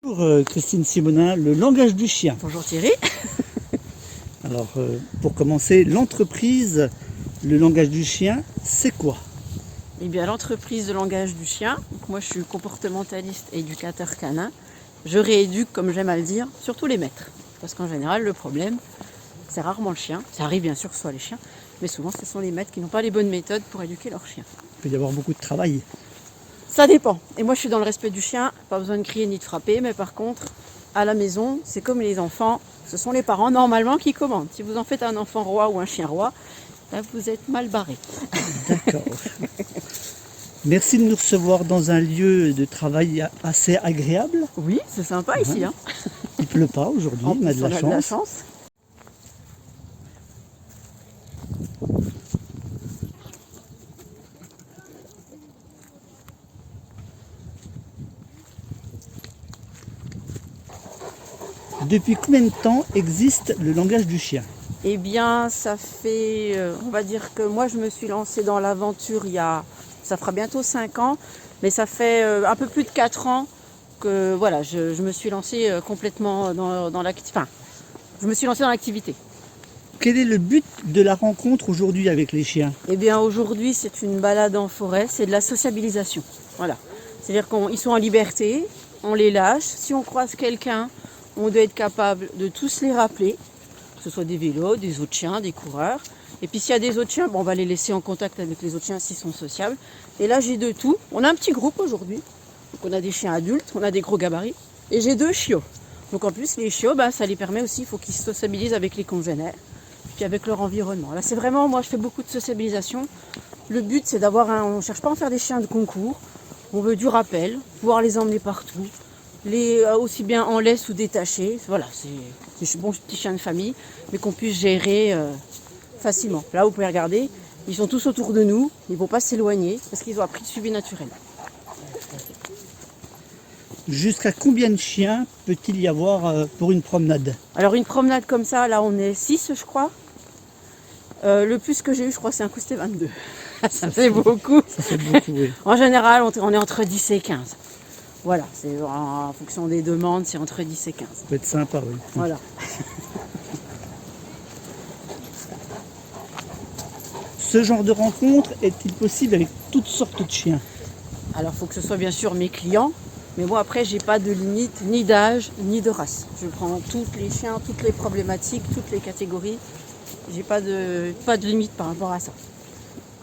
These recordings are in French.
Bonjour Christine Simonin, le langage du chien. Bonjour Thierry. Alors pour commencer, l'entreprise, le langage du chien, c'est quoi? Eh bien l'entreprise de langage du chien, donc moi je suis comportementaliste et éducateur canin. Je rééduque, comme j'aime à le dire, surtout les maîtres. Parce qu'en général le problème, c'est rarement le chien. Ça arrive bien sûr que ce soit les chiens, mais souvent ce sont les maîtres qui n'ont pas les bonnes méthodes pour éduquer leurs chiens. Il peut y avoir beaucoup de travail. Ça dépend. Et moi je suis dans le respect du chien, pas besoin de crier ni de frapper, mais par contre, à la maison, c'est comme les enfants, ce sont les parents normalement qui commandent. Si vous en faites un enfant roi ou un chien roi, là vous êtes mal barré. D'accord. Merci de nous recevoir dans un lieu de travail assez agréable. Oui, c'est sympa ici. Hein. Il pleut pas aujourd'hui, En on a plus, de la on a chance. Depuis combien de temps existe le langage du chien? Eh bien, ça fait, on va dire que moi, je me suis lancée dans l'aventure ça fera bientôt 5 ans, mais ça fait un peu plus de 4 ans que voilà, je me suis lancée complètement dans l'activité. Enfin, je me suis lancée dans l'activité. Quel est le but de la rencontre aujourd'hui avec les chiens? Eh bien, aujourd'hui, c'est une balade en forêt, c'est de la sociabilisation. Voilà. C'est-à-dire qu'ils sont en liberté, on les lâche. Si on croise quelqu'un, on doit être capable de tous les rappeler, que ce soit des vélos, des autres chiens, des coureurs. Et puis s'il y a des autres chiens, on va les laisser en contact avec les autres chiens s'ils sont sociables. Et là, j'ai de tout. On a un petit groupe aujourd'hui. Donc on a des chiens adultes, on a des gros gabarits. Et j'ai 2 chiots. Donc en plus, les chiots, ça les permet aussi, il faut qu'ils se sociabilisent avec les congénères, puis avec leur environnement. Là, c'est vraiment, moi, je fais beaucoup de sociabilisation. Le but, c'est on ne cherche pas à en faire des chiens de concours. On veut du rappel, pouvoir les emmener partout. Aussi bien en laisse ou détachés. Voilà, c'est des bons petits chiens de famille, mais qu'on puisse gérer facilement. Là, vous pouvez regarder, ils sont tous autour de nous, ils ne vont pas s'éloigner parce qu'ils ont appris le suivi naturel. Jusqu'à combien de chiens peut-il y avoir pour une promenade? Alors une promenade comme ça, là on est 6 je crois. Le plus que j'ai eu, je crois, c'est un coup c'était 22. Ça fait beaucoup. Ça fait beaucoup, oui. En général, on est entre 10 et 15. Voilà, c'est en fonction des demandes, c'est entre 10 et 15. Ça peut être sympa, oui. Voilà. Ce genre de rencontre est-il possible avec toutes sortes de chiens? Alors, il faut que ce soit bien sûr mes clients. Mais moi, après, j'ai pas de limite, ni d'âge, ni de race. Je prends tous les chiens, toutes les problématiques, toutes les catégories. J'ai pas de limite par rapport à ça.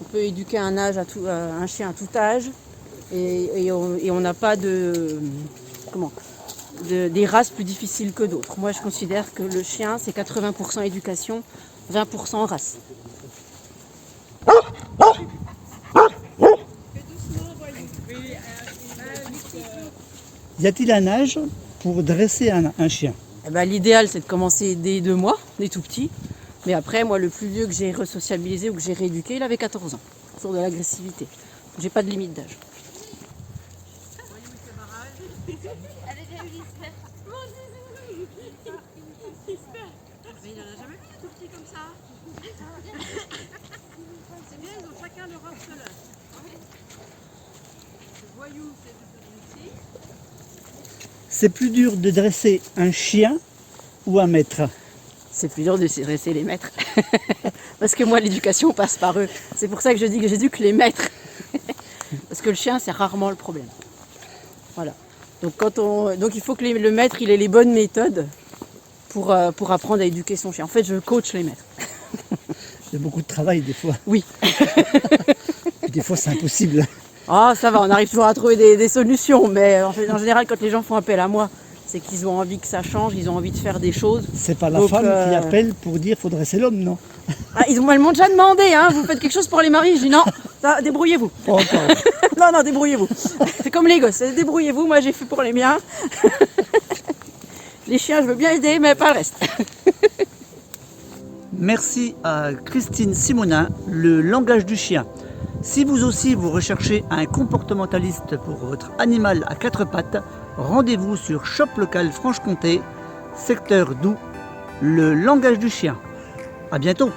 On peut éduquer un chien à tout âge. Et on n'a pas des races plus difficiles que d'autres. Moi, je considère que le chien, c'est 80% éducation, 20% race. Y a-t-il un âge pour dresser un chien? L'idéal, c'est de commencer dès 2 mois, des tout petits. Mais après, moi, le plus vieux que j'ai resociabilisé ou que j'ai rééduqué, il avait 14 ans, sur de l'agressivité. J'ai pas de limite d'âge. Mais il n'y en a jamais vu un tout petit comme ça. C'est bien, ils ont chacun leur harceleur. Le voyou, c'est celui-ci. C'est plus dur de dresser un chien ou un maître? C'est plus dur de dresser les maîtres. Parce que moi, l'éducation passe par eux. C'est pour ça que je dis que j'éduque les maîtres. Parce que le chien, c'est rarement le problème. Voilà. Donc il faut que le maître il ait les bonnes méthodes pour apprendre à éduquer son chien. En fait, je coach les maîtres. Il y a beaucoup de travail des fois. Oui. Des fois, c'est impossible. Ah, ça va, on arrive toujours à trouver des solutions. Mais en général, quand les gens font appel à moi, c'est qu'ils ont envie que ça change, ils ont envie de faire des choses. C'est pas la femme qui appelle pour dire qu'il faut dresser l'homme, non? Elles m'ont déjà demandé, hein, vous faites quelque chose pour les maris? Je dis non, ça, débrouillez-vous. Pas encore. Non, débrouillez-vous. C'est comme les gosses, débrouillez-vous, moi j'ai fait pour les miens. Les chiens, je veux bien aider, mais pas le reste. Merci à Christine Simonin, le langage du chien. Si vous aussi vous recherchez un comportementaliste pour votre animal à 4 pattes, rendez-vous sur Shop Local Franche-Comté, secteur Doubs, le langage du chien. À bientôt.